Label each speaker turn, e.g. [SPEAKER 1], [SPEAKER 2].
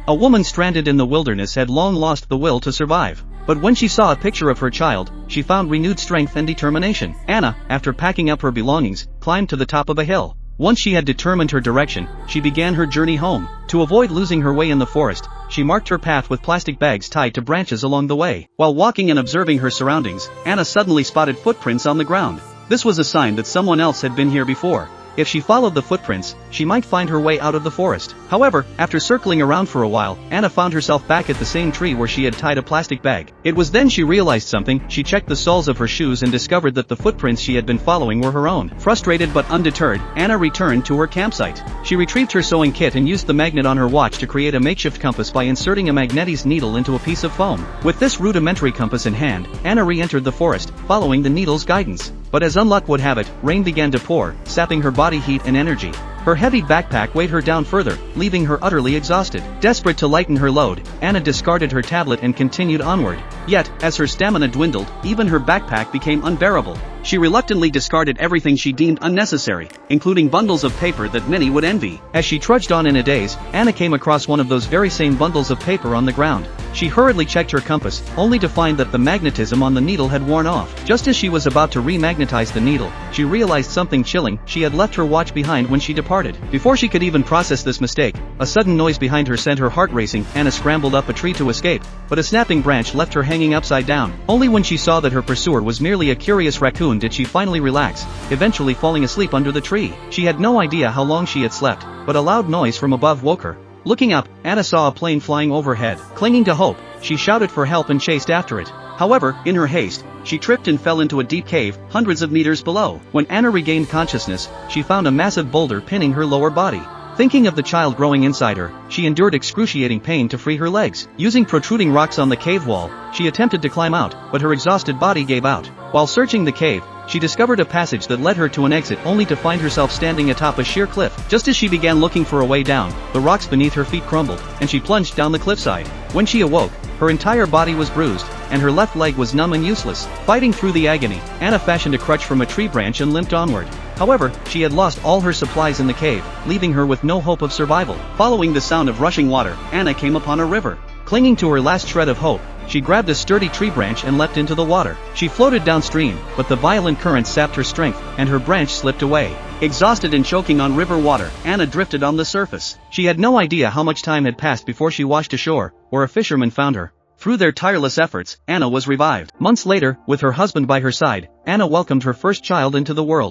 [SPEAKER 1] A woman stranded in the wilderness had long lost the will to survive. But when she saw a picture of her child, she found renewed strength and determination. Anna, after packing up her belongings, climbed to the top of a hill. Once she had determined her direction, she began her journey home. To avoid losing her way in the forest, she marked her path with plastic bags tied to branches along the way. While walking and observing her surroundings, Anna suddenly spotted footprints on the ground. This was a sign that someone else had been here before. If she followed the footprints, she might find her way out of the forest. However, after circling around for a while, Anna found herself back at the same tree where she had tied a plastic bag. It was then she realized something. She checked the soles of her shoes and discovered that the footprints she had been following were her own. Frustrated but undeterred, Anna returned to her campsite. She retrieved her sewing kit and used the magnet on her watch to create a makeshift compass by inserting a magnetes needle into a piece of foam. With this rudimentary compass in hand, Anna re-entered the forest, following the needle's guidance. But as unluck would have it, rain began to pour, sapping her body heat and energy. Her heavy backpack weighed her down further, leaving her utterly exhausted. Desperate to lighten her load, Anna discarded her tablet and continued onward. Yet, as her stamina dwindled, even her backpack became unbearable. She reluctantly discarded everything she deemed unnecessary, including bundles of paper that many would envy. As she trudged on in a daze, Anna came across one of those very same bundles of paper on the ground. She hurriedly checked her compass, only to find that the magnetism on the needle had worn off. Just as she was about to re-magnetize the needle, she realized something chilling. She had left her watch behind when she departed. Before she could even process this mistake, a sudden noise behind her sent her heart racing. Anna scrambled up a tree to escape, but a snapping branch left her hanging upside down. Only when she saw that her pursuer was merely a curious raccoon did she finally relax, eventually falling asleep under the tree. She had no idea how long she had slept, but a loud noise from above woke her. Looking up, Anna saw a plane flying overhead. Clinging to hope, she shouted for help and chased after it. However, in her haste, she tripped and fell into a deep cave, hundreds of meters below. When Anna regained consciousness, she found a massive boulder pinning her lower body. Thinking of the child growing inside her, she endured excruciating pain to free her legs. Using protruding rocks on the cave wall, she attempted to climb out, but her exhausted body gave out. While searching the cave, she discovered a passage that led her to an exit, only to find herself standing atop a sheer cliff. Just as she began looking for a way down, the rocks beneath her feet crumbled, and she plunged down the cliffside. When she awoke, her entire body was bruised, and her left leg was numb and useless. Fighting through the agony, Anna fashioned a crutch from a tree branch and limped onward. However, she had lost all her supplies in the cave, leaving her with no hope of survival. Following the sound of rushing water, Anna came upon a river. Clinging to her last shred of hope, she grabbed a sturdy tree branch and leapt into the water. She floated downstream, but the violent current sapped her strength, and her branch slipped away. Exhausted and choking on river water, Anna drifted on the surface. She had no idea how much time had passed before she washed ashore, or a fisherman found her. Through their tireless efforts, Anna was revived. Months later, with her husband by her side, Anna welcomed her first child into the world.